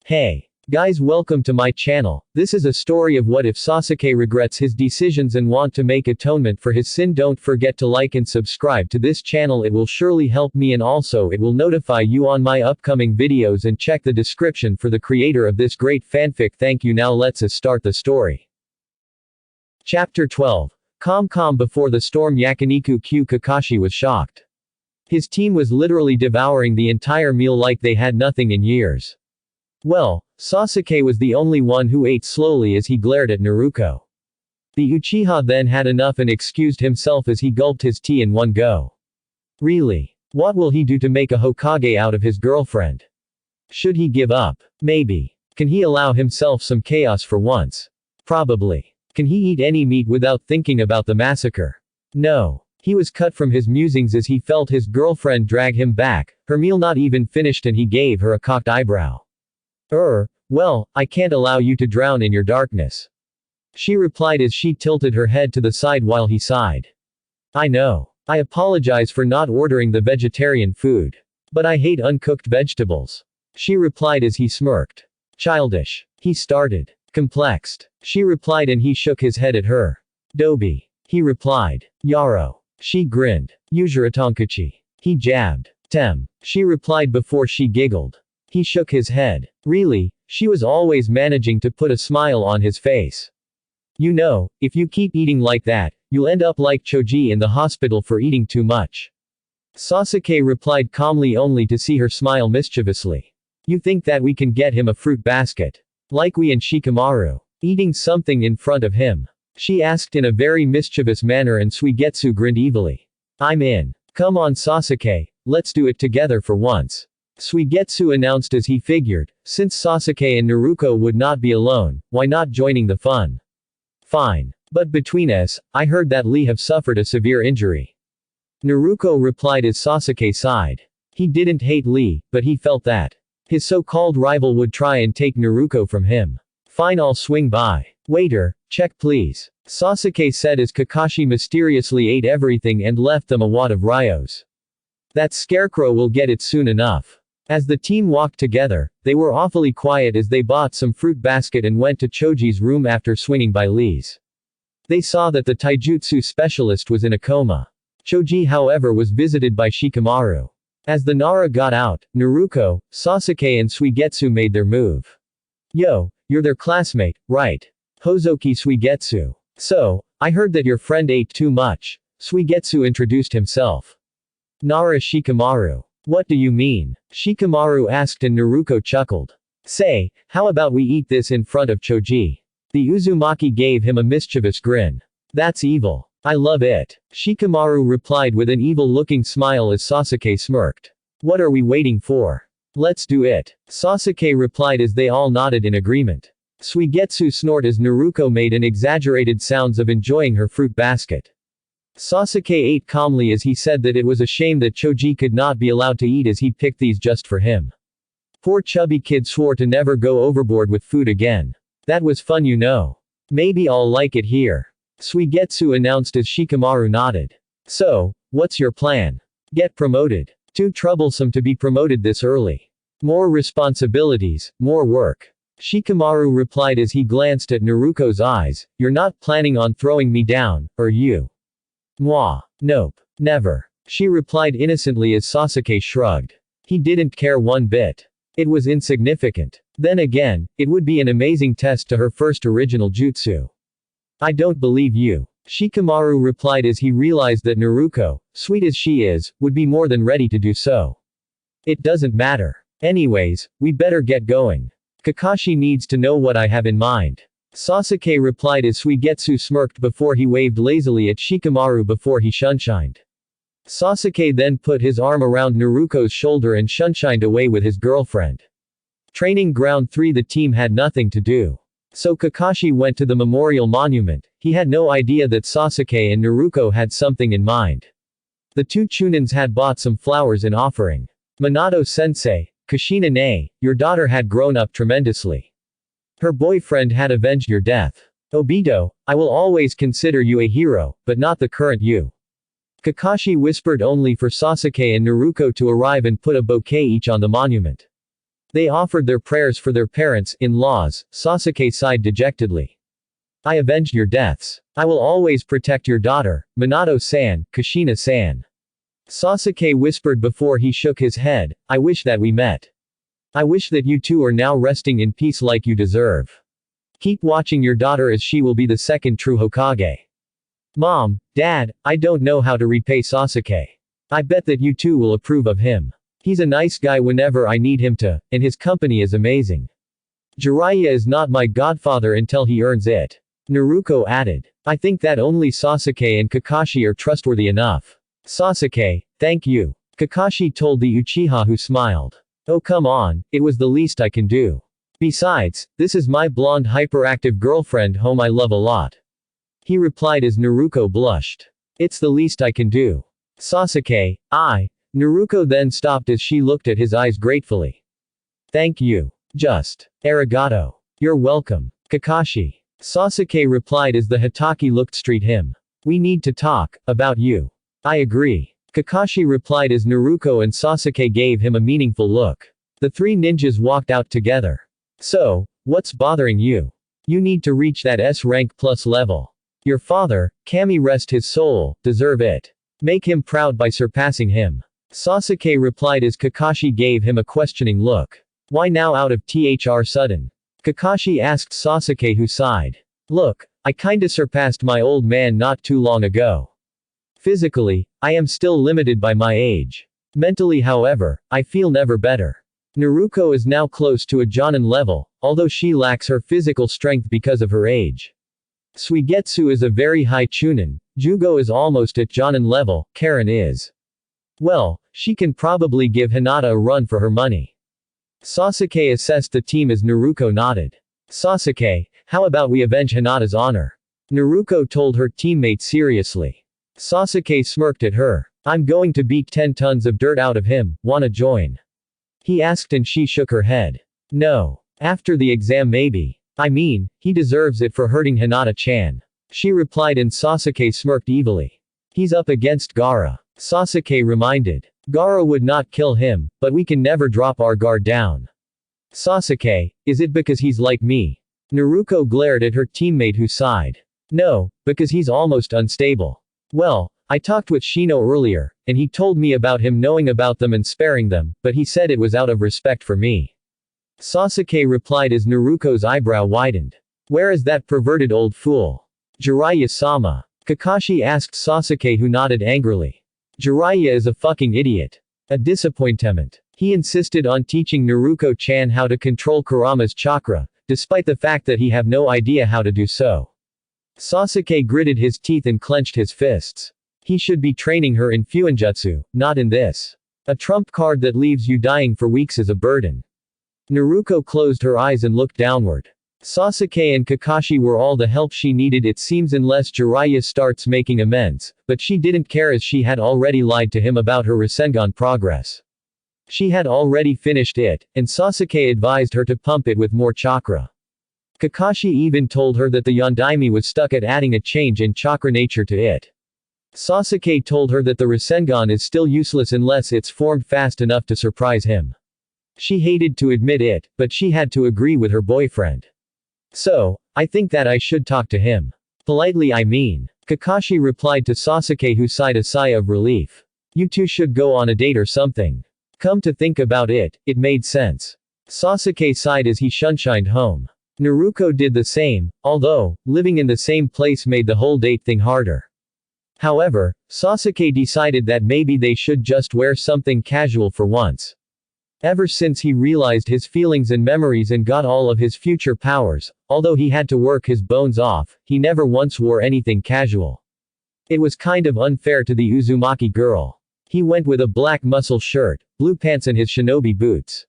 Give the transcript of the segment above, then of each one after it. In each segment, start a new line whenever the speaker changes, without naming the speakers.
Hey guys, welcome to my channel. This is a story of what if Sasuke regrets his decisions and want to make atonement for his sin. Don't forget to like and subscribe to this channel, it will surely help me, and also it will notify you on my upcoming videos, and check the description for the creator of this great fanfic. Thank you. Now let's start the story. Chapter 12. Calm before the storm. Yakiniku Q. Kakashi was shocked. His team was literally devouring the entire meal like they had nothing in years. Well, Sasuke was the only one who ate slowly as he glared at Naruto. The Uchiha then had enough and excused himself as he gulped his tea in one go. Really? What will he do to make a Hokage out of his girlfriend? Should he give up? Maybe. Can he allow himself some chaos for once? Probably. Can he eat any meat without thinking about the massacre? No. He was cut from his musings as he felt his girlfriend drag him back, her meal not even finished, and he gave her a cocked eyebrow. Well, I can't allow you to drown in your darkness. She replied as she tilted her head to the side while he sighed. I know. I apologize for not ordering the vegetarian food. But I hate uncooked vegetables. She replied as he smirked. Childish. He started. Complexed. She replied and he shook his head at her. Dobi. He replied. Yaro. She grinned. Yuzuratonkachi. He jabbed. Tem. She replied before she giggled. He shook his head. Really? She was always managing to put a smile on his face. You know, if you keep eating like that, you'll end up like Choji in the hospital for eating too much. Sasuke replied calmly only to see her smile mischievously. You think that we can get him a fruit basket? Like we and Shikamaru. Eating something in front of him? She asked in a very mischievous manner, and Suigetsu grinned evilly. I'm in. Come on Sasuke, let's do it together for once. Suigetsu announced as he figured, since Sasuke and Naruto would not be alone, why not joining the fun? Fine. But between us, I heard that Lee have suffered a severe injury. Naruto replied as Sasuke sighed. He didn't hate Lee, but he felt that his so-called rival would try and take Naruto from him. Fine, I'll swing by. Waiter, check please. Sasuke said as Kakashi mysteriously ate everything and left them a wad of Ryos. That scarecrow will get it soon enough. As the team walked together, they were awfully quiet as they bought some fruit basket and went to Choji's room after swinging by Lee's. They saw that the taijutsu specialist was in a coma. Choji, however, was visited by Shikamaru. As the Nara got out, Naruto, Sasuke and Suigetsu made their move. Yo, you're their classmate, right? Hozoki Suigetsu. So, I heard that your friend ate too much. Suigetsu introduced himself. Nara Shikamaru. What do you mean? Shikamaru asked and Naruto chuckled. Say, how about we eat this in front of Choji? The Uzumaki gave him a mischievous grin. That's evil. I love it. Shikamaru replied with an evil-looking smile as Sasuke smirked. What are we waiting for? Let's do it. Sasuke replied as they all nodded in agreement. Suigetsu snorted as Naruto made an exaggerated sounds of enjoying her fruit basket. Sasuke ate calmly as he said that it was a shame that Choji could not be allowed to eat as he picked these just for him. Poor chubby kid swore to never go overboard with food again. That was fun, you know. Maybe I'll like it here. Suigetsu announced as Shikamaru nodded. So, what's your plan? Get promoted. Too troublesome to be promoted this early. More responsibilities, more work. Shikamaru replied as he glanced at Naruto's eyes. You're not planning on throwing me down, are you? Mwah. Nope. Never. She replied innocently as Sasuke shrugged. He didn't care one bit. It was insignificant. Then again, it would be an amazing test to her first original jutsu. I don't believe you. Shikamaru replied as he realized that Naruto, sweet as she is, would be more than ready to do so. It doesn't matter. Anyways, we better get going. Kakashi needs to know what I have in mind. Sasuke replied as Suigetsu smirked before he waved lazily at Shikamaru before he shunshined. Sasuke then put his arm around Naruto's shoulder and shunshined away with his girlfriend. Training Ground 3. The team had nothing to do. So Kakashi went to the memorial monument. He had no idea that Sasuke and Naruto had something in mind. The two Chunins had bought some flowers in offering. Minato-sensei, Kushina-ne, your daughter had grown up tremendously. Her boyfriend had avenged your death. Obito, I will always consider you a hero, but not the current you. Kakashi whispered only for Sasuke and Naruto to arrive and put a bouquet each on the monument. They offered their prayers for their parents-in-laws. Sasuke sighed dejectedly. I avenged your deaths. I will always protect your daughter, Minato-san, Kushina-san. Sasuke whispered before he shook his head, I wish that we met. I wish that you two are now resting in peace like you deserve. Keep watching your daughter as she will be the second true Hokage. Mom, Dad, I don't know how to repay Sasuke. I bet that you two will approve of him. He's a nice guy whenever I need him to, and his company is amazing. Jiraiya is not my godfather until he earns it. Naruto added. I think that only Sasuke and Kakashi are trustworthy enough. Sasuke, thank you. Kakashi told the Uchiha who smiled. Oh come on, it was the least I can do. Besides, this is my blonde hyperactive girlfriend whom I love a lot. He replied as Naruto blushed. It's the least I can do. Sasuke, Naruto then stopped as she looked at his eyes gratefully. Thank you. Just. Arigato. You're welcome. Kakashi. Sasuke replied as the Hatake looked straight him. We need to talk, about you. I agree. Kakashi replied as Naruto and Sasuke gave him a meaningful look. The three ninjas walked out together. So, what's bothering you? You need to reach that S rank plus level. Your father, Kami rest his soul, deserve it. Make him proud by surpassing him. Sasuke replied as Kakashi gave him a questioning look. Why now out of thr sudden? Kakashi asked Sasuke who sighed. Look, I kinda surpassed my old man not too long ago. Physically, I am still limited by my age. Mentally however, I feel never better. Naruto is now close to a Jonin level, although she lacks her physical strength because of her age. Suigetsu is a very high Chunin, Jugo is almost at Jonin level, Karen is. Well, she can probably give Hinata a run for her money. Sasuke assessed the team as Naruto nodded. Sasuke, how about we avenge Hinata's honor? Naruto told her teammate seriously. Sasuke smirked at her. I'm going to beat 10 tons of dirt out of him, wanna join? He asked and she shook her head. No. After the exam maybe. I mean, he deserves it for hurting Hinata-chan. She replied and Sasuke smirked evilly. He's up against Gaara. Sasuke reminded. Gaara would not kill him, but we can never drop our guard down. Sasuke, is it because he's like me? Naruto glared at her teammate who sighed. No, because he's almost unstable. Well, I talked with Shino earlier, and he told me about him knowing about them and sparing them, but he said it was out of respect for me. Sasuke replied as Naruto's eyebrow widened. Where is that perverted old fool? Jiraiya-sama. Kakashi asked Sasuke who nodded angrily. Jiraiya is a fucking idiot. A disappointment. He insisted on teaching Naruto-chan how to control Kurama's chakra, despite the fact that he have no idea how to do so. Sasuke gritted his teeth and clenched his fists. He should be training her in Fuinjutsu, not in this. A trump card that leaves you dying for weeks is a burden. Naruto closed her eyes and looked downward. Sasuke and Kakashi were all the help she needed it seems unless Jiraiya starts making amends, but she didn't care as she had already lied to him about her Rasengan progress. She had already finished it, and Sasuke advised her to pump it with more chakra. Kakashi even told her that the Yondaime was stuck at adding a change in chakra nature to it. Sasuke told her that the Rasengan is still useless unless it's formed fast enough to surprise him. She hated to admit it, but she had to agree with her boyfriend. So, I think that I should talk to him. Politely I mean. Kakashi replied to Sasuke who sighed a sigh of relief. You two should go on a date or something. Come to think about it, it made sense. Sasuke sighed as he shunshined home. Naruto did the same, although, living in the same place made the whole date thing harder. However, Sasuke decided that maybe they should just wear something casual for once. Ever since he realized his feelings and memories and got all of his future powers, although he had to work his bones off, he never once wore anything casual. It was kind of unfair to the Uzumaki girl. He went with a black muscle shirt, blue pants and his shinobi boots.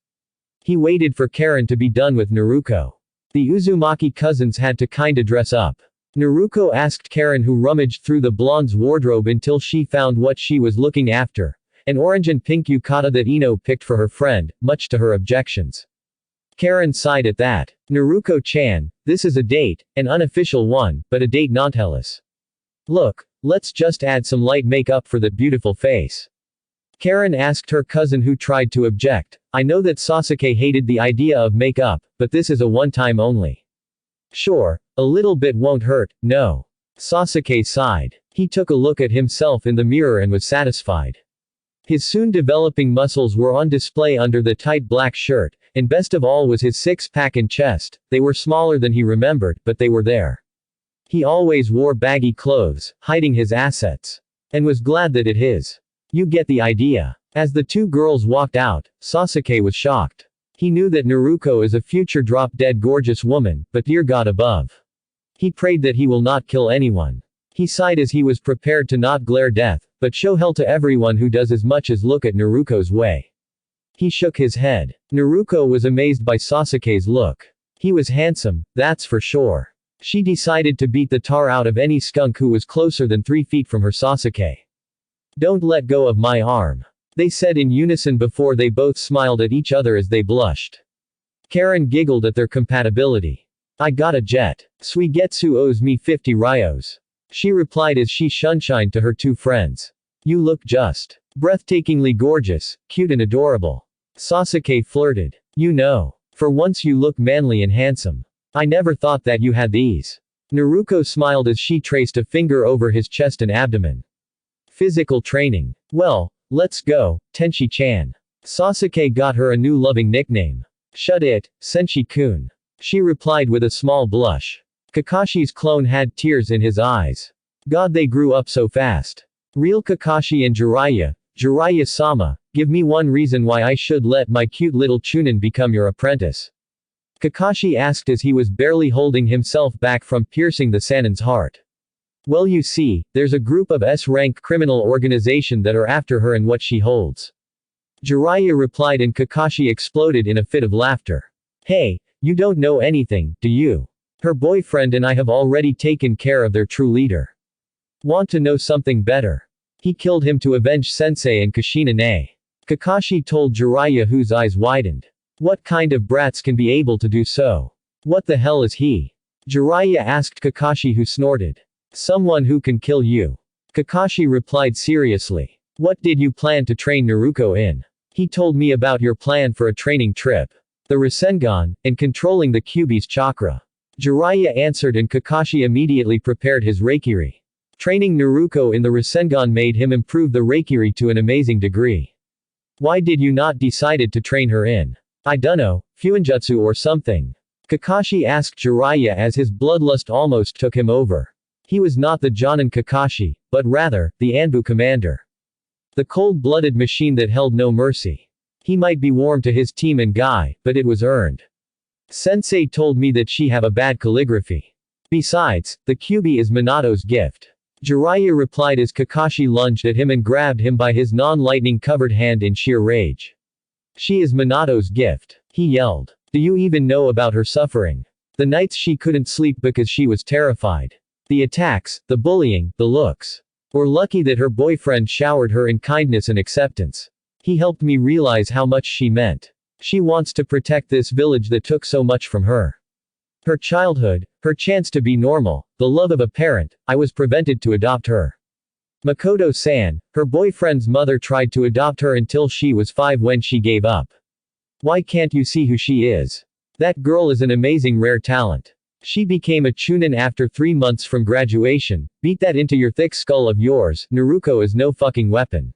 He waited for Karen to be done with Naruto. The Uzumaki cousins had to kinda dress up. Naruto asked Karen who rummaged through the blonde's wardrobe until she found what she was looking after. An orange and pink yukata that Ino picked for her friend, much to her objections. Karen sighed at that. Naruto-chan, this is a date, an unofficial one, but a date nonetheless. Look, let's just add some light makeup for that beautiful face. Karen asked her cousin, who tried to object. I know that Sasuke hated the idea of makeup, but this is a one-time only. Sure, a little bit won't hurt, no. Sasuke sighed. He took a look at himself in the mirror and was satisfied. His soon developing muscles were on display under the tight black shirt, and best of all was his six-pack and chest. They were smaller than he remembered, but they were there. He always wore baggy clothes, hiding his assets. And was glad that it his. You get the idea. As the two girls walked out, Sasuke was shocked. He knew that Naruto is a future drop-dead gorgeous woman, but dear God above. He prayed that he will not kill anyone. He sighed as he was prepared to not glare death, but show hell to everyone who does as much as look at Naruto's way. He shook his head. Naruto was amazed by Sasuke's look. He was handsome, that's for sure. She decided to beat the tar out of any skunk who was closer than 3 feet from her. Sasuke. Don't let go of my arm. They said in unison before they both smiled at each other as they blushed. Karen giggled at their compatibility. I got a jet. Suigetsu owes me 50 ryos. She replied as she shunshined to her two friends. You look just breathtakingly gorgeous, cute and adorable. Sasuke flirted. You know. For once you look manly and handsome. I never thought that you had these. Naruto smiled as she traced a finger over his chest and abdomen. Physical training. Well, let's go, Tenshi-chan. Sasuke got her a new loving nickname. Shut it, Senshi-kun. She replied with a small blush. Kakashi's clone had tears in his eyes. God, they grew up so fast. Real Kakashi and Jiraiya-sama, give me one reason why I should let my cute little Chunin become your apprentice. Kakashi asked as he was barely holding himself back from piercing the Sanin's heart. Well, you see, there's a group of S-rank criminal organization that are after her and what she holds. Jiraiya replied and Kakashi exploded in a fit of laughter. Hey, you don't know anything, do you? Her boyfriend and I have already taken care of their true leader. Want to know something better? He killed him to avenge Sensei and Kushina-ne. Kakashi told Jiraiya, whose eyes widened. What kind of brats can be able to do so? What the hell is he? Jiraiya asked Kakashi, who snorted. Someone who can kill you. Kakashi replied seriously. What did you plan to train Naruto in? He told me about your plan for a training trip. The Rasengan, and controlling the Kyuubi's chakra. Jiraiya answered and Kakashi immediately prepared his Reikiri. Training Naruto in the Rasengan made him improve the Reikiri to an amazing degree. Why did you not decided to train her in? I dunno, Fuinjutsu or something. Kakashi asked Jiraiya as his bloodlust almost took him over. He was not the Jonin Kakashi, but rather, the Anbu commander. The cold-blooded machine that held no mercy. He might be warm to his team and guy, but it was earned. Sensei told me that she have a bad calligraphy. Besides, the Kyuubi is Minato's gift. Jiraiya replied as Kakashi lunged at him and grabbed him by his non-lightning covered hand in sheer rage. She is Minato's gift. He yelled. Do you even know about her suffering? The nights she couldn't sleep because she was terrified. The attacks, the bullying, the looks. We're lucky that her boyfriend showered her in kindness and acceptance. He helped me realize how much she meant. She wants to protect this village that took so much from her. Her childhood, her chance to be normal, the love of a parent. I was prevented to adopt her. Makoto-san, her boyfriend's mother tried to adopt her until she was 5 when she gave up. Why can't you see who she is? That girl is an amazing rare talent. She became a Chunin after 3 months from graduation. Beat that into your thick skull of yours. Naruto is no fucking weapon.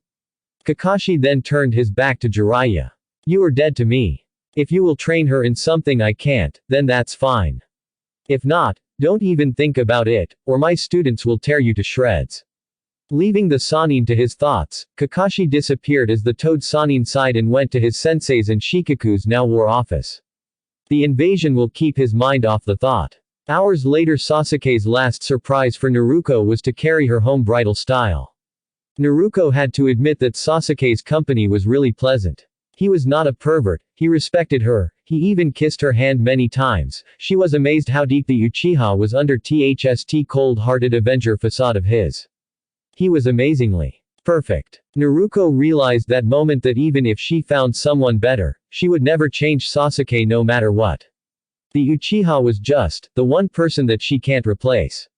Kakashi then turned his back to Jiraiya. You are dead to me. If you will train her in something I can't, then that's fine. If not, don't even think about it, or my students will tear you to shreds. Leaving the Sannin to his thoughts, Kakashi disappeared as the Toad Sannin sighed and went to his sensei's and Shikaku's now war office. The invasion will keep his mind off the thought. Hours later, Sasuke's last surprise for Naruto was to carry her home bridal style. Naruto had to admit that Sasuke's company was really pleasant. He was not a pervert, he respected her, he even kissed her hand many times. She was amazed how deep the Uchiha was under THST cold-hearted avenger facade of his. He was amazingly perfect. Naruto realized that moment that even if she found someone better, she would never change Sasuke no matter what. The Uchiha was just the one person that she can't replace.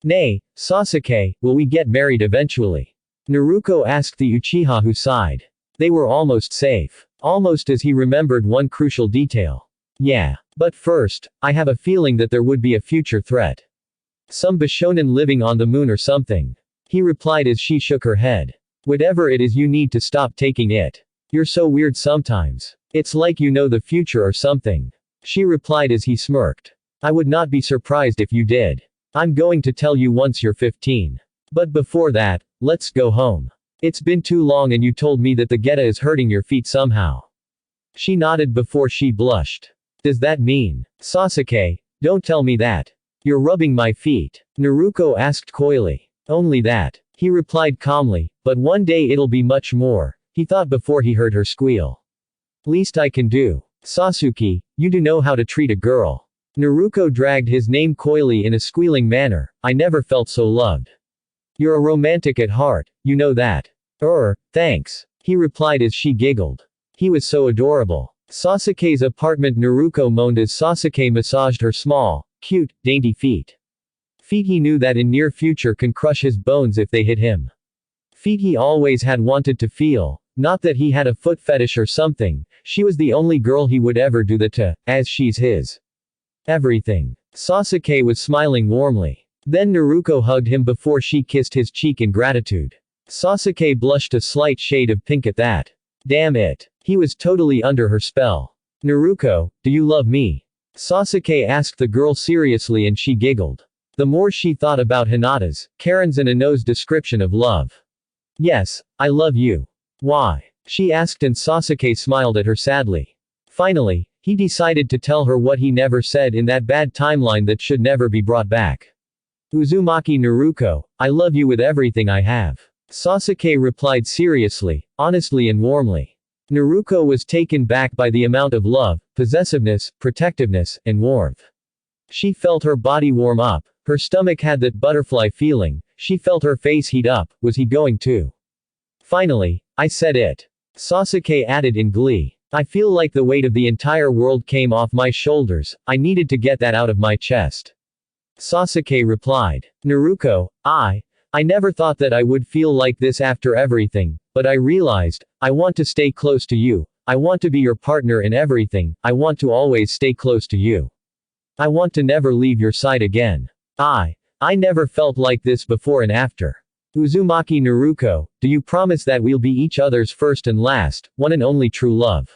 Nay, Sasuke, will we get married eventually? Naruto asked the Uchiha who sighed. They were almost safe. Almost as he remembered one crucial detail. Yeah. But first, I have a feeling that there would be a future threat. Some Bishonen living on the moon or something. He replied as she shook her head. Whatever it is, you need to stop taking it. You're so weird sometimes. It's like you know the future or something. She replied as he smirked. I would not be surprised if you did. I'm going to tell you once you're 15. But before that, let's go home. It's been too long and you told me that the geta is hurting your feet somehow. She nodded before she blushed. Does that mean? Sasuke, don't tell me that. You're rubbing my feet. Naruto asked coyly. Only that. He replied calmly, but one day it'll be much more, he thought before he heard her squeal. Least I can do. Sasuke, you do know how to treat a girl. Naruto dragged his name coyly in a squealing manner. I never felt so loved. You're a romantic at heart, you know that. Thanks. He replied as she giggled. He was so adorable. Sasuke's apartment. Naruto moaned as Sasuke massaged her small, cute, dainty feet. Feet he knew that in near future can crush his bones if they hit him. Feet he always had wanted to feel, not that he had a foot fetish or something, she was the only girl he would ever do that to, as she's his everything. Sasuke was smiling warmly. Then Naruto hugged him before she kissed his cheek in gratitude. Sasuke blushed a slight shade of pink at that. Damn it. He was totally under her spell. Naruto, do you love me? Sasuke asked the girl seriously and she giggled. The more she thought about Hinata's, Karen's and Ino's description of love. Yes, I love you. Why? She asked and Sasuke smiled at her sadly. Finally, he decided to tell her what he never said in that bad timeline that should never be brought back. Uzumaki Naruto, I love you with everything I have. Sasuke replied seriously, honestly and warmly. Naruto was taken back by the amount of love, possessiveness, protectiveness, and warmth. She felt her body warm up, her stomach had that butterfly feeling, she felt her face heat up, was he going to? Finally, I said it. Sasuke added in glee. I feel like the weight of the entire world came off my shoulders, I needed to get that out of my chest. Sasuke replied. Naruto, I never thought that I would feel like this after everything, but I realized, I want to stay close to you, I want to be your partner in everything, I want to always stay close to you. I want to never leave your side again. I never felt like this before and after. Uzumaki Naruto, do you promise that we'll be each other's first and last, one and only true love?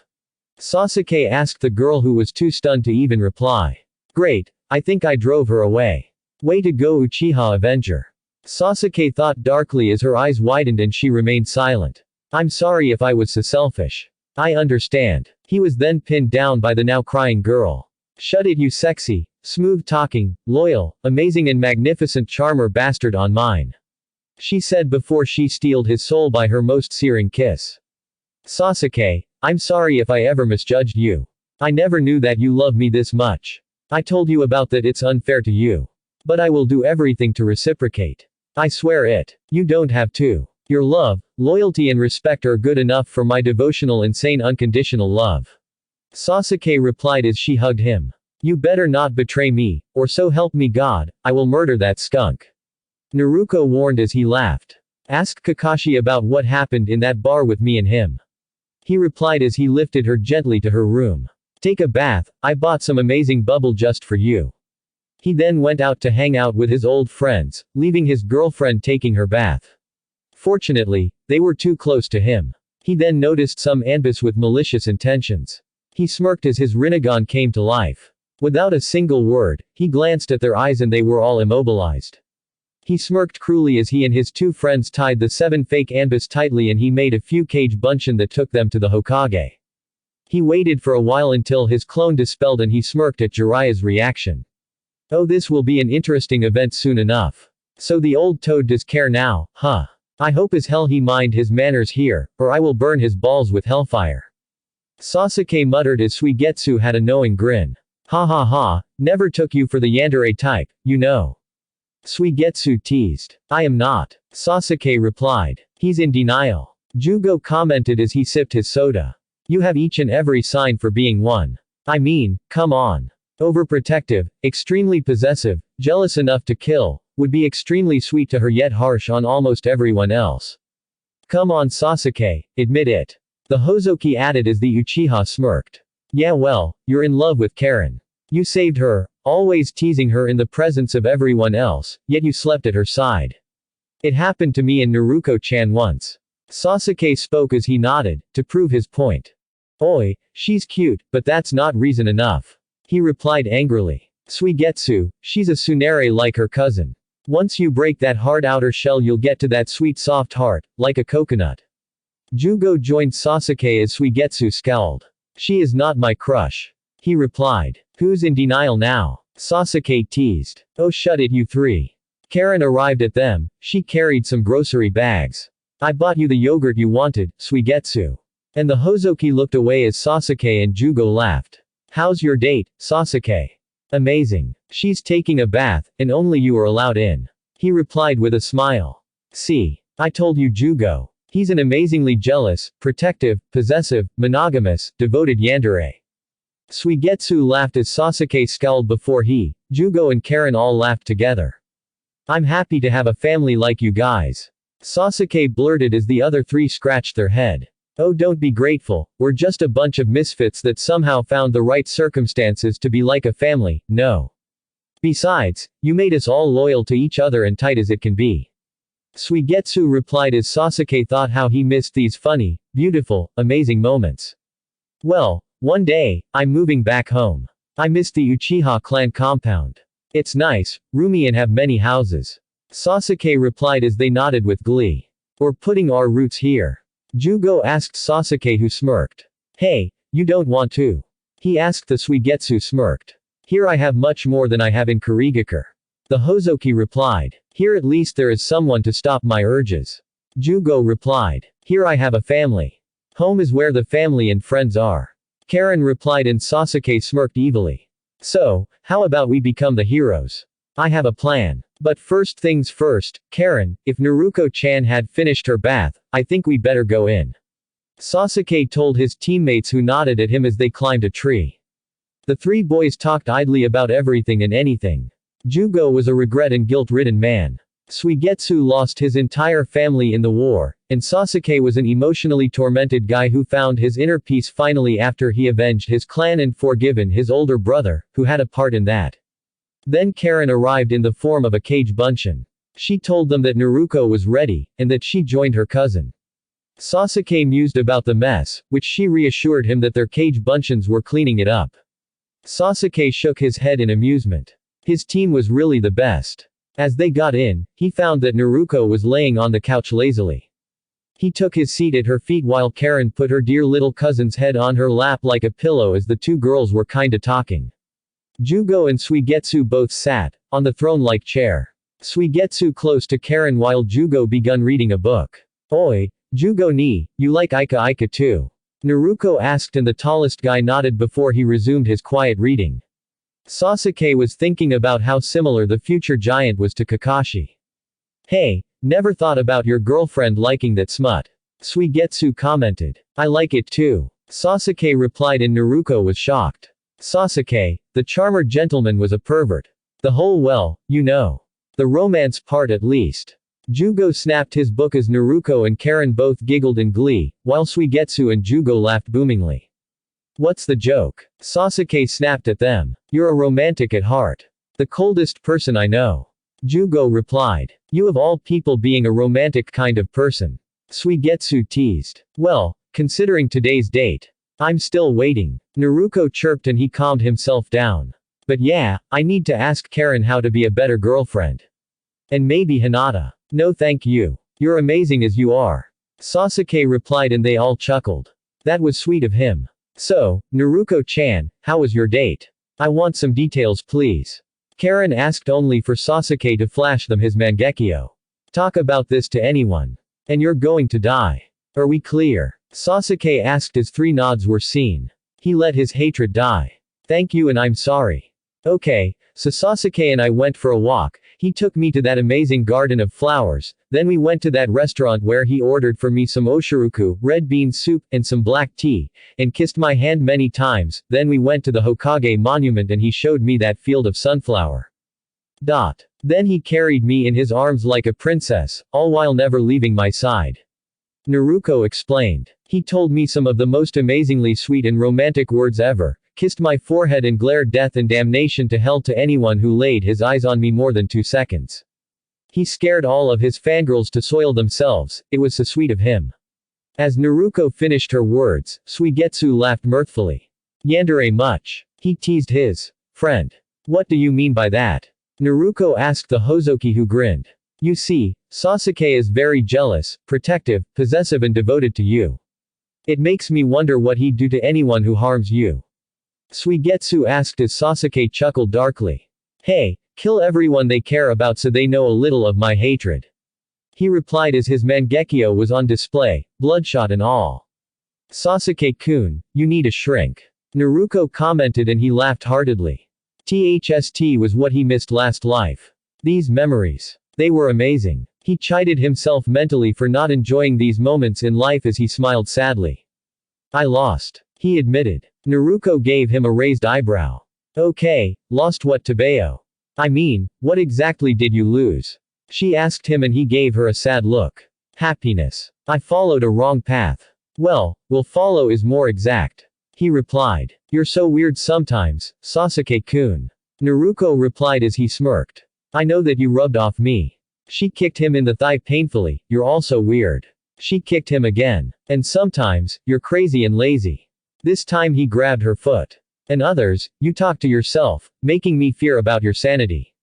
Sasuke asked the girl who was too stunned to even reply. Great, I think I drove her away. Way to go Uchiha Avenger. Sasuke thought darkly as her eyes widened and she remained silent. I'm sorry if I was so selfish. I understand. He was then pinned down by the now crying girl. Shut it you sexy, smooth-talking, loyal, amazing and magnificent charmer bastard on mine. She said before she steeled his soul by her most searing kiss. Sasuke, I'm sorry if I ever misjudged you. I never knew that you love me this much. I told you about that it's unfair to you. But I will do everything to reciprocate. I swear it. You don't have to. Your love, loyalty and respect are good enough for my devotional insane unconditional love. Sasuke replied as she hugged him. You better not betray me, or so help me God, I will murder that skunk. Naruto warned as he laughed. Ask Kakashi about what happened in that bar with me and him. He replied as he lifted her gently to her room. Take a bath, I bought some amazing bubble just for you. He then went out to hang out with his old friends, leaving his girlfriend taking her bath. Fortunately, they were too close to him. He then noticed some Anbis with malicious intentions. He smirked as his Rinnegan came to life. Without a single word, he glanced at their eyes and they were all immobilized. He smirked cruelly as he and his two friends tied the 7 fake Anbis tightly and he made a few cage bunshin that took them to the Hokage. He waited for a while until his clone dispelled and he smirked at Jiraiya's reaction. Oh, this will be an interesting event soon enough. So the old toad does care now, huh? I hope as hell he mind his manners here, or I will burn his balls with hellfire. Sasuke muttered as Suigetsu had a knowing grin. Ha ha ha, never took you for the yandere type, you know. Suigetsu teased. I am not. Sasuke replied. He's in denial. Jugo commented as he sipped his soda. You have each and every sign for being one. I mean, come on. Overprotective, extremely possessive, jealous enough to kill, would be extremely sweet to her yet harsh on almost everyone else. Come on Sasuke, admit it. The Hozoki added as the Uchiha smirked. Yeah well, you're in love with Karen. You saved her, always teasing her in the presence of everyone else, yet you slept at her side. It happened to me and Naruto-chan once. Sasuke spoke as he nodded, to prove his point. Oi, she's cute, but that's not reason enough. He replied angrily. Suigetsu, she's a tsunere like her cousin. Once you break that hard outer shell you'll get to that sweet soft heart, like a coconut. Jugo joined Sasuke as Suigetsu scowled. She is not my crush. He replied. Who's in denial now? Sasuke teased. Oh shut it you three. Karen arrived at them, she carried some grocery bags. I bought you the yogurt you wanted, Suigetsu. And the Hozoki looked away as Sasuke and Jugo laughed. How's your date, Sasuke? Amazing. She's taking a bath, and only you are allowed in. He replied with a smile. See. I told you Jugo. He's an amazingly jealous, protective, possessive, monogamous, devoted yandere. Suigetsu laughed as Sasuke scowled before he, Jugo and Karen all laughed together. I'm happy to have a family like you guys. Sasuke blurted as the other three scratched their head. Oh don't be grateful, we're just a bunch of misfits that somehow found the right circumstances to be like a family, no. Besides, you made us all loyal to each other and tight as it can be. Suigetsu replied as Sasuke thought how he missed these funny, beautiful, amazing moments. Well, one day, I'm moving back home. I missed the Uchiha clan compound. It's nice, roomy and have many houses. Sasuke replied as they nodded with glee. We're putting our roots here. Jugo asked Sasuke who smirked. Hey, you don't want to? He asked the Suigetsu smirked. Here I have much more than I have in Kurigakure. The Hozoki replied. Here at least there is someone to stop my urges. Jugo replied. Here I have a family. Home is where the family and friends are. Karen replied and Sasuke smirked evilly. So, how about we become the heroes? I have a plan. But first things first, Karen, if Naruto-chan had finished her bath, I think we better go in. Sasuke told his teammates who nodded at him as they climbed a tree. The three boys talked idly about everything and anything. Jugo was a regret and guilt-ridden man. Suigetsu lost his entire family in the war, and Sasuke was an emotionally tormented guy who found his inner peace finally after he avenged his clan and forgiven his older brother, who had a part in that. Then Karen arrived in the form of a cage bunshin. She told them that Naruto was ready, and that she joined her cousin. Sasuke mused about the mess, which she reassured him that their cage bunshins were cleaning it up. Sasuke shook his head in amusement. His team was really the best. As they got in, he found that Naruto was laying on the couch lazily. He took his seat at her feet while Karen put her dear little cousin's head on her lap like a pillow as the two girls were kinda talking. Jugo and Suigetsu both sat, on the throne-like chair. Suigetsu close to Karen while Jugo begun reading a book. Oi, Jugo ni, you like Ika Ika too? Naruto asked and the tallest guy nodded before he resumed his quiet reading. Sasuke was thinking about how similar the future giant was to Kakashi. Hey, never thought about your girlfriend liking that smut. Suigetsu commented. I like it too. Sasuke replied and Naruto was shocked. Sasuke, the charmer gentleman was a pervert. The whole well, you know. The romance part at least. Jugo snapped his book as Naruto and Karen both giggled in glee, while Suigetsu and Jugo laughed boomingly. What's the joke? Sasuke snapped at them. You're a romantic at heart. The coldest person I know. Jugo replied. You of all people being a romantic kind of person. Suigetsu teased. Well, considering today's date. I'm still waiting. Naruto chirped and he calmed himself down. But yeah, I need to ask Karen how to be a better girlfriend. And maybe Hinata. No thank you. You're amazing as you are. Sasuke replied and they all chuckled. That was sweet of him. So, Naruto-chan, how was your date? I want some details please. Karen asked only for Sasuke to flash them his Mangekyo. Talk about this to anyone. And you're going to die. Are we clear? Sasuke asked as 3 nods were seen. He let his hatred die. Thank you and I'm sorry. Okay, so Sasuke and I went for a walk, he took me to that amazing garden of flowers, then we went to that restaurant where he ordered for me some oshiruku, red bean soup, and some black tea, and kissed my hand many times, then we went to the Hokage monument and he showed me that field of sunflower. Then he carried me in his arms like a princess, all while never leaving my side. Naruto explained. He told me some of the most amazingly sweet and romantic words ever, kissed my forehead and glared death and damnation to hell to anyone who laid his eyes on me more than 2 seconds. He scared all of his fangirls to soil themselves, it was so sweet of him. As Naruto finished her words, Suigetsu laughed mirthfully. Yandere much. He teased his friend. What do you mean by that? Naruto asked the Hozoki, who grinned. You see, Sasuke is very jealous, protective, possessive and devoted to you. It makes me wonder what he'd do to anyone who harms you. Suigetsu asked as Sasuke chuckled darkly. Hey, kill everyone they care about so they know a little of my hatred. He replied as his Mangekyo was on display, bloodshot and all. Sasuke-kun, you need a shrink. Naruto commented and he laughed heartedly. THST was what he missed last life. These memories. They were amazing. He chided himself mentally for not enjoying these moments in life as he smiled sadly. I lost. He admitted. Naruto gave him a raised eyebrow. Okay, lost what, Tabeo? I mean, what exactly did you lose? She asked him and he gave her a sad look. Happiness. I followed a wrong path. Well, will follow is more exact. He replied. You're so weird sometimes, Sasuke-kun. Naruto replied as he smirked. I know that you rubbed off me. She kicked him in the thigh painfully, you're also weird. She kicked him again. And sometimes, you're crazy and lazy. This time he grabbed her foot. And others, you talk to yourself, making me fear about your sanity.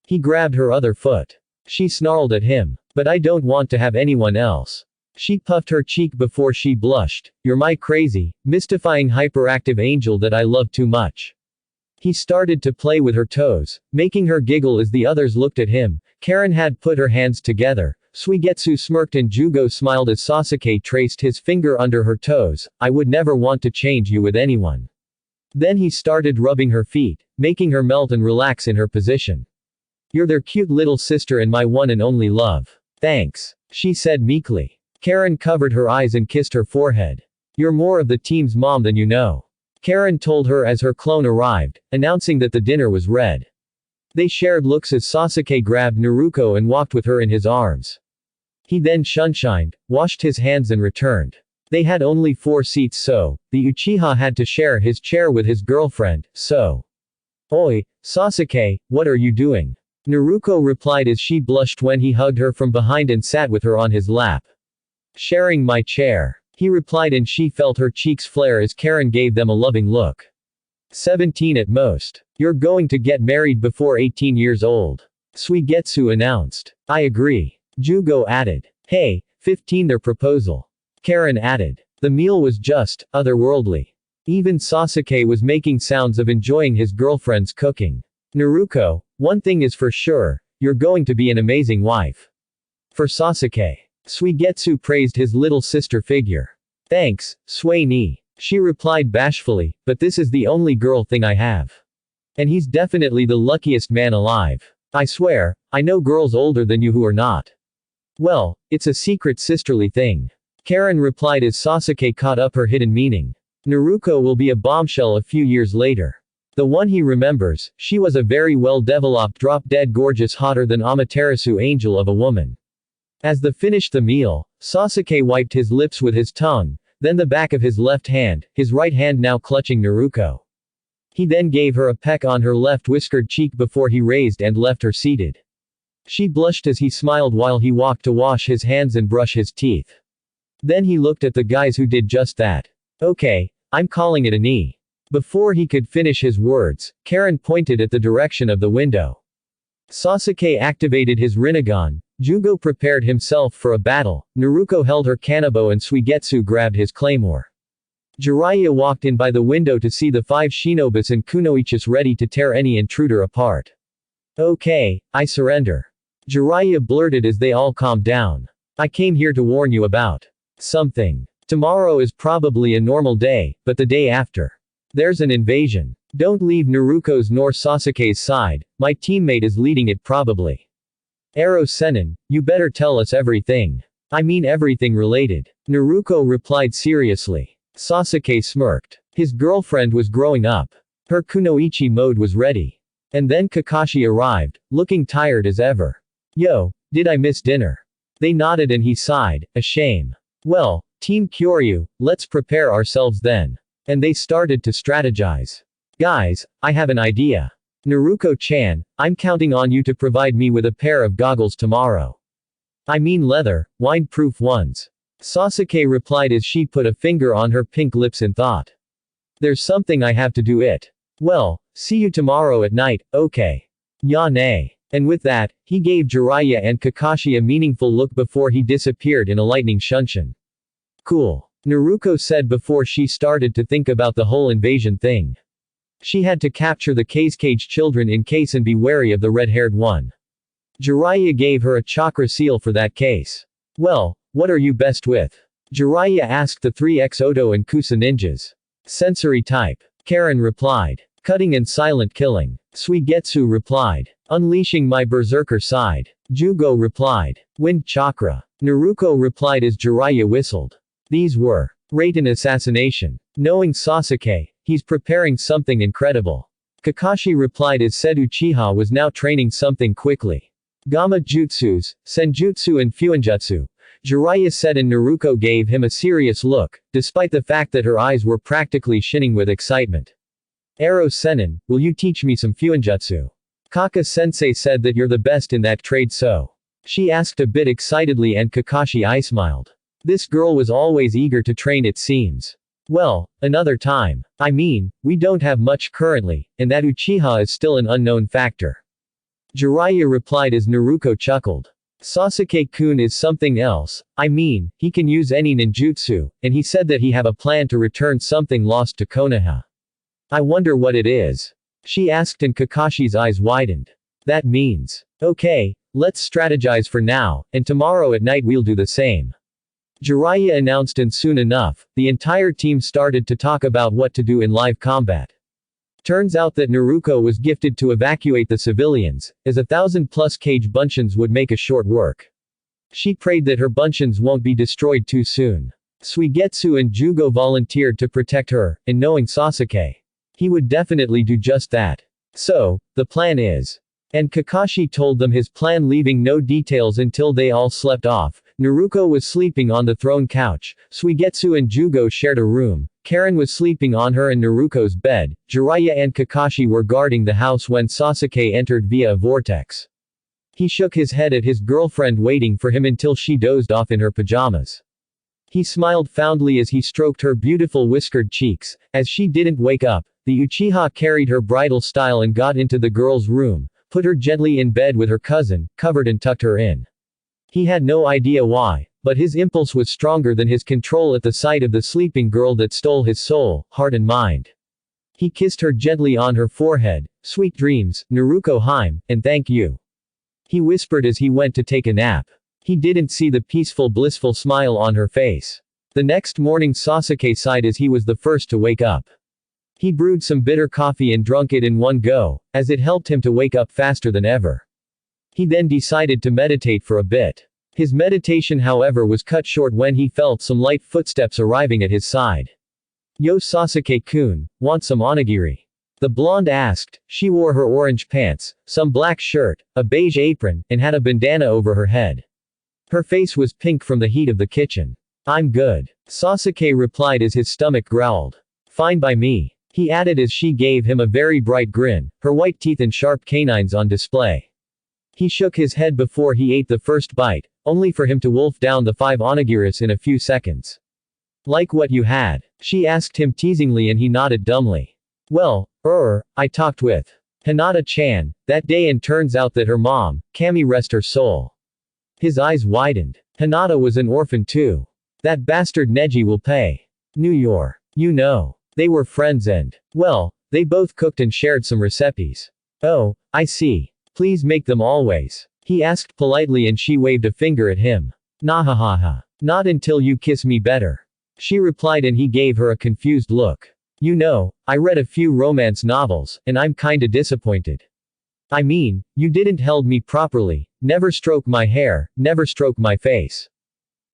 He grabbed her other foot. She snarled at him. But I don't want to have anyone else. She puffed her cheek before she blushed. You're my crazy, mystifying hyperactive angel that I love too much. He started to play with her toes, making her giggle as the others looked at him. Karen had put her hands together. Suigetsu smirked and Jugo smiled as Sasuke traced his finger under her toes. I would never want to change you with anyone. Then he started rubbing her feet, making her melt and relax in her position. You're their cute little sister and my one and only love. Thanks, she said meekly. Karen covered her eyes and kissed her forehead. You're more of the team's mom than you know. Karen told her as her clone arrived, announcing that the dinner was ready. They shared looks as Sasuke grabbed Naruto and walked with her in his arms. He then shunshined, washed his hands and returned. They had only 4 seats, so the Uchiha had to share his chair with his girlfriend, so. Oi, Sasuke, what are you doing? Naruto replied as she blushed when he hugged her from behind and sat with her on his lap. Sharing my chair. He replied and she felt her cheeks flare as Karen gave them a loving look. 17 at most. You're going to get married before 18 years old. Suigetsu announced. I agree. Jugo added. Hey, 15 their proposal. Karen added. The meal was just otherworldly. Even Sasuke was making sounds of enjoying his girlfriend's cooking. Naruto, one thing is for sure, you're going to be an amazing wife. For Sasuke. Suigetsu praised his little sister figure. Thanks, Sui-ni. She replied bashfully, but this is the only girl thing I have. And he's definitely the luckiest man alive. I swear, I know girls older than you who are not. Well, it's a secret sisterly thing. Karen replied as Sasuke caught up her hidden meaning. Naruto will be a bombshell a few years later. The one he remembers, she was a very well-developed drop-dead gorgeous hotter than Amaterasu angel of a woman. As they finished the meal, Sasuke wiped his lips with his tongue, then the back of his left hand, his right hand now clutching Naruto. He then gave her a peck on her left whiskered cheek before he raised and left her seated. She blushed as he smiled while he walked to wash his hands and brush his teeth. Then he looked at the guys who did just that. Okay, I'm calling it a knee. Before he could finish his words, Karen pointed at the direction of the window. Sasuke activated his Rinnegan. Jugo prepared himself for a battle, Naruto held her kanabo and Suigetsu grabbed his claymore. Jiraiya walked in by the window to see the 5 shinobis and kunoichis ready to tear any intruder apart. Okay, I surrender. Jiraiya blurted as they all calmed down. I came here to warn you about something. Tomorrow is probably a normal day, but the day after. There's an invasion. Don't leave Naruto's nor Sasuke's side, my teammate is leading it probably. Ero Sennin, you better tell us everything. I mean everything related. Naruto replied seriously. Sasuke smirked. His girlfriend was growing up. Her kunoichi mode was ready. And then Kakashi arrived, looking tired as ever. Yo, did I miss dinner? They nodded and he sighed, a shame. Well, Team Kyoryu, let's prepare ourselves then. And they started to strategize. Guys, I have an idea. Naruko-chan, I'm counting on you to provide me with a pair of goggles tomorrow. I mean leather, wind-proof ones. Sasuke replied as she put a finger on her pink lips in thought. There's something I have to do it. Well, see you tomorrow at night, okay. Yane. And with that, he gave Jiraiya and Kakashi a meaningful look before he disappeared in a lightning shunshin. Cool. Naruko said before she started to think about the whole invasion thing. She had to capture the Cage children in case and be wary of the red-haired one. Jiraiya gave her a chakra seal for that case. Well, what are you best with? Jiraiya asked the 3x Oto and Kusa ninjas. Sensory type. Karen replied. Cutting and silent killing. Suigetsu replied. Unleashing my berserker side. Jugo replied. Wind chakra. Naruko replied as Jiraiya whistled. These were. Raiden assassination. Knowing Sasuke, he's preparing something incredible. Kakashi replied as said Uchiha was now training something quickly. Gamma jutsus, senjutsu and fuinjutsu. Jiraiya said and Naruko gave him a serious look, despite the fact that her eyes were practically shining with excitement. Arrow Senin, will you teach me some fuinjutsu? Kaka-sensei said that you're the best in that trade so. She asked a bit excitedly and Kakashi I smiled. This girl was always eager to train it seems. Well, another time. I mean, we don't have much currently, and that Uchiha is still an unknown factor. Jiraiya replied as Naruko chuckled. Sasuke-kun is something else, I mean, he can use any ninjutsu, and he said that he have a plan to return something lost to Konoha. I wonder what it is. She asked and Kakashi's eyes widened. That means. Okay, let's strategize for now, and tomorrow at night we'll do the same. Jiraiya announced and soon enough, the entire team started to talk about what to do in live combat. Turns out that Naruko was gifted to evacuate the civilians, as 1,000+ cage bunchins would make a short work. She prayed that her bunchins won't be destroyed too soon. Suigetsu and Jugo volunteered to protect her, and knowing Sasuke, he would definitely do just that. So, the plan is. And Kakashi told them his plan leaving no details until they all slept off. Naruko was sleeping on the throne couch, Suigetsu and Jugo shared a room, Karen was sleeping on her and Naruko's bed, Jiraiya and Kakashi were guarding the house when Sasuke entered via a vortex. He shook his head at his girlfriend waiting for him until she dozed off in her pajamas. He smiled fondly as he stroked her beautiful whiskered cheeks. As she didn't wake up, the Uchiha carried her bridal style and got into the girl's room, put her gently in bed with her cousin, covered and tucked her in. He had no idea why, but his impulse was stronger than his control at the sight of the sleeping girl that stole his soul, heart and mind. He kissed her gently on her forehead. Sweet dreams, Naruko Hime, and thank you. He whispered as he went to take a nap. He didn't see the peaceful blissful smile on her face. The next morning Sasuke sighed as he was the first to wake up. He brewed some bitter coffee and drunk it in one go, as it helped him to wake up faster than ever. He then decided to meditate for a bit. His meditation however was cut short when he felt some light footsteps arriving at his side. Yo Sasuke-kun, want some onigiri? The blonde asked. She wore her orange pants, some black shirt, a beige apron, and had a bandana over her head. Her face was pink from the heat of the kitchen. I'm good. Sasuke replied as his stomach growled. Fine by me. He added as she gave him a very bright grin, her white teeth and sharp canines on display. He shook his head before he ate the first bite, only for him to wolf down the 5 onigiris in a few seconds. Like what you had? She asked him teasingly and he nodded dumbly. Well, I talked with Hinata-chan that day and turns out that her mom, Kami rest her soul. His eyes widened. Hinata was an orphan too. That bastard Neji will pay. New York. You know. They were friends and, well, they both cooked and shared some recipes. Oh, I see. Please make them always. He asked politely and she waved a finger at him. Nahahaha. Not until you kiss me better. She replied and he gave her a confused look. You know, I read a few romance novels, and I'm kinda disappointed. I mean, you didn't held me properly, never stroke my hair, never stroke my face.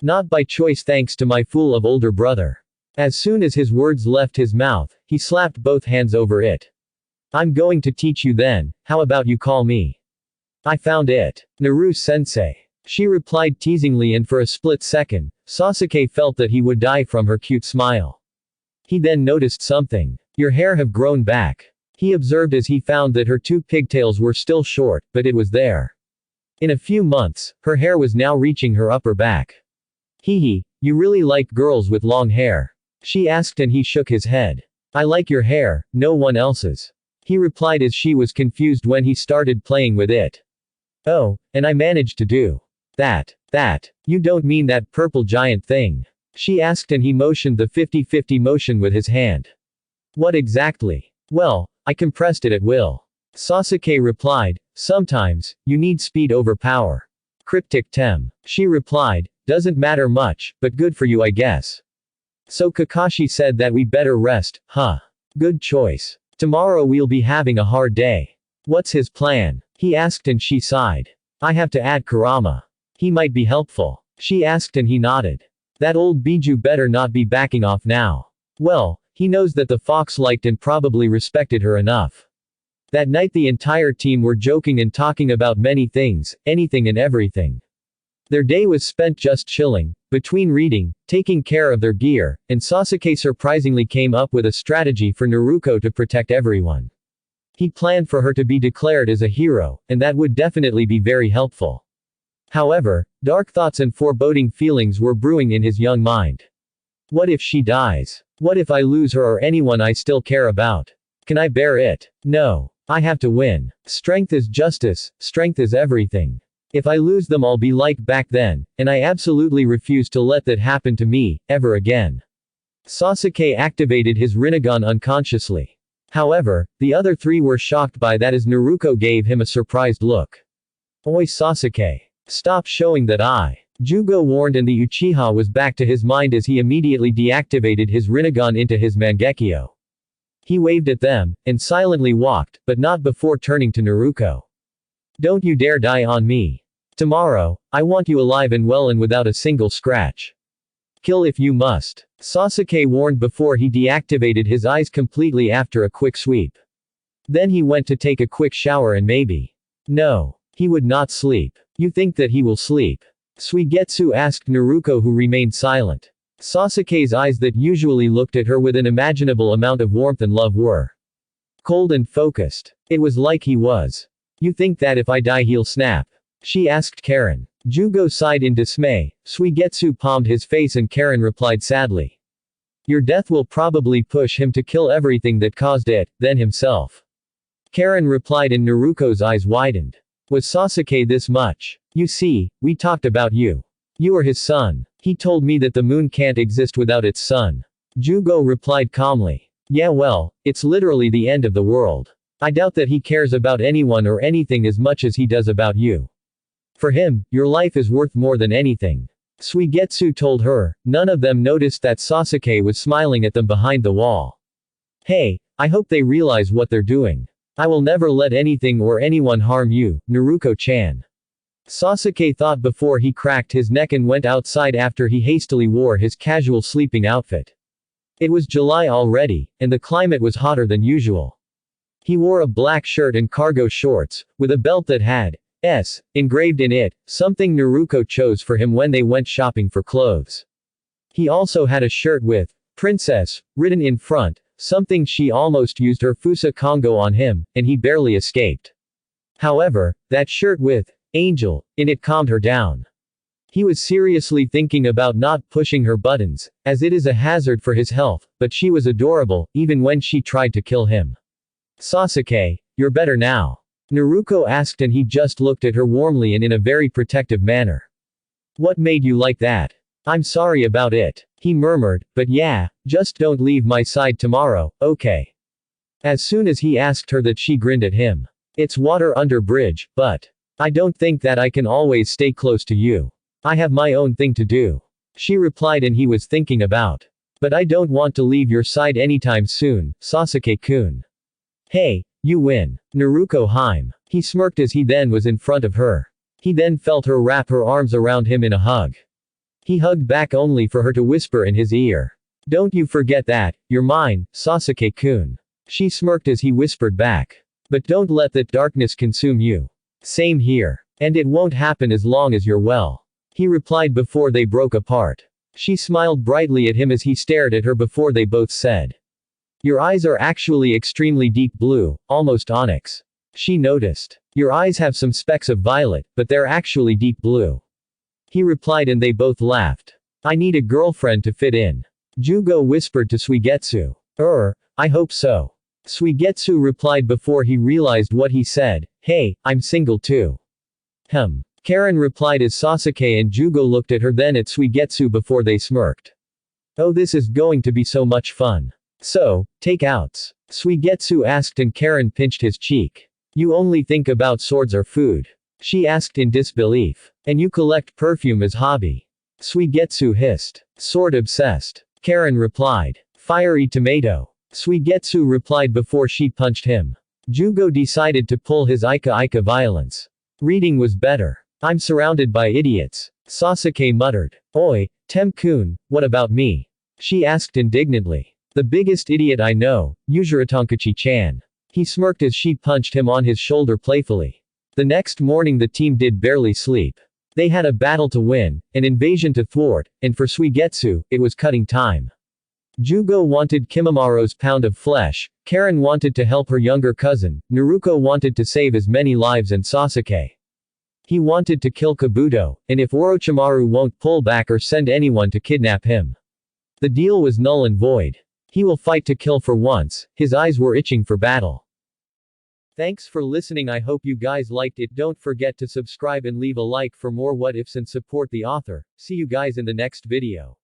Not by choice thanks to my fool of older brother. As soon as his words left his mouth, he slapped both hands over it. I'm going to teach you then, how about you call me? I found it. Naru-sensei. She replied teasingly and for a split second, Sasuke felt that he would die from her cute smile. He then noticed something. Your hair have grown back. He observed as he found that her two pigtails were still short, but it was there. In a few months, her hair was now reaching her upper back. Hee, you really like girls with long hair? She asked and he shook his head. I like your hair, no one else's. He replied as she was confused when he started playing with it. Oh, and I managed to do that. You don't mean that purple giant thing? She asked and he motioned the 50-50 motion with his hand. What exactly? Well, I compressed it at will. Sasuke replied, sometimes, you need speed over power. Cryptic Tem. She replied, doesn't matter much, but good for you I guess. So Kakashi said that we better rest, huh? Good choice. Tomorrow we'll be having a hard day. What's his plan? He asked and she sighed. I have to add Kurama. He might be helpful. She asked and he nodded. That old Biju better not be backing off now. Well, he knows that the fox liked and probably respected her enough. That night the entire team were joking and talking about many things, anything and everything. Their day was spent just chilling, between reading, taking care of their gear, and Sasuke surprisingly came up with a strategy for Naruto to protect everyone. He planned for her to be declared as a hero, and that would definitely be very helpful. However, dark thoughts and foreboding feelings were brewing in his young mind. What if she dies? What if I lose her or anyone I still care about? Can I bear it? No. I have to win. Strength is justice, strength is everything. If I lose them I'll be like back then, and I absolutely refuse to let that happen to me, ever again. Sasuke activated his Rinnegan unconsciously. However, the other three were shocked by that as Naruto gave him a surprised look. Oi Sasuke. Stop showing that eye. Jugo warned and the Uchiha was back to his mind as he immediately deactivated his Rinnegan into his Mangekyo. He waved at them, and silently walked, but not before turning to Naruto. Don't you dare die on me. Tomorrow, I want you alive and well and without a single scratch. Kill if you must. Sasuke warned before he deactivated his eyes completely after a quick sweep. Then he went to take a quick shower and maybe. No. He would not sleep. You think that he will sleep? Suigetsu asked Naruto who remained silent. Sasuke's eyes that usually looked at her with an imaginable amount of warmth and love were cold and focused. It was like he was. You think that if I die he'll snap? She asked Karen. Jugo sighed in dismay. Suigetsu palmed his face and Karen replied sadly. Your death will probably push him to kill everything that caused it, then himself. Karen replied and Naruto's eyes widened. Was Sasuke this much? You see, we talked about you. You are his son. He told me that the moon can't exist without its sun. Jugo replied calmly. Yeah well, it's literally the end of the world. I doubt that he cares about anyone or anything as much as he does about you. For him, your life is worth more than anything. Suigetsu told her. None of them noticed that Sasuke was smiling at them behind the wall. Hey, I hope they realize what they're doing. I will never let anything or anyone harm you, Naruto-chan. Sasuke thought before he cracked his neck and went outside after he hastily wore his casual sleeping outfit. It was July already, and the climate was hotter than usual. He wore a black shirt and cargo shorts, with a belt that had S engraved in it, something Naruto chose for him when they went shopping for clothes. He also had a shirt with Princess written in front, something she almost used her Fusa Kongo on him, and he barely escaped. However, that shirt with Angel in it calmed her down. He was seriously thinking about not pushing her buttons, as it is a hazard for his health, but she was adorable, even when she tried to kill him. Sasuke, you're better now. Naruto asked and he just looked at her warmly and in a very protective manner. What made you like that? I'm sorry about it. He murmured, but yeah, just don't leave my side tomorrow, okay? As soon as he asked her that she grinned at him. It's water under bridge, but I don't think that I can always stay close to you. I have my own thing to do. She replied and he was thinking about. But I don't want to leave your side anytime soon, Sasuke-kun. Hey, you win. Naruto Heim. He smirked as he then was in front of her. He then felt her wrap her arms around him in a hug. He hugged back only for her to whisper in his ear. Don't you forget that, you're mine, Sasuke-kun. She smirked as he whispered back. But don't let that darkness consume you. Same here. And it won't happen as long as you're well. He replied before they broke apart. She smiled brightly at him as he stared at her before they both said. Your eyes are actually extremely deep blue, almost onyx. She noticed. Your eyes have some specks of violet, but they're actually deep blue. He replied and they both laughed. I need a girlfriend to fit in. Jugo whispered to Suigetsu. I hope so. Suigetsu replied before he realized what he said, hey, I'm single too. Karen replied as Sasuke and Jugo looked at her then at Suigetsu before they smirked. Oh, this is going to be so much fun. So, take-outs? Suigetsu asked and Karen pinched his cheek. You only think about swords or food. She asked in disbelief. And you collect perfume as hobby. Suigetsu hissed. Sword obsessed. Karen replied. Fiery tomato. Suigetsu replied before she punched him. Jugo decided to pull his Ika violence. Reading was better. I'm surrounded by idiots. Sasuke muttered. Oi, Tem-kun, what about me? She asked indignantly. The biggest idiot I know, Yuzuritankachi-chan. He smirked as she punched him on his shoulder playfully. The next morning the team did barely sleep. They had a battle to win, an invasion to thwart, and for Suigetsu, it was cutting time. Jugo wanted Kimamaro's pound of flesh, Karen wanted to help her younger cousin, Naruto wanted to save as many lives and Sasuke. He wanted to kill Kabuto, and if Orochimaru won't pull back or send anyone to kidnap him. The deal was null and void. He will fight to kill for once, his eyes were itching for battle. Thanks for listening. I hope you guys liked it. Don't forget to subscribe and leave a like for more what ifs and support the author. See you guys in the next video.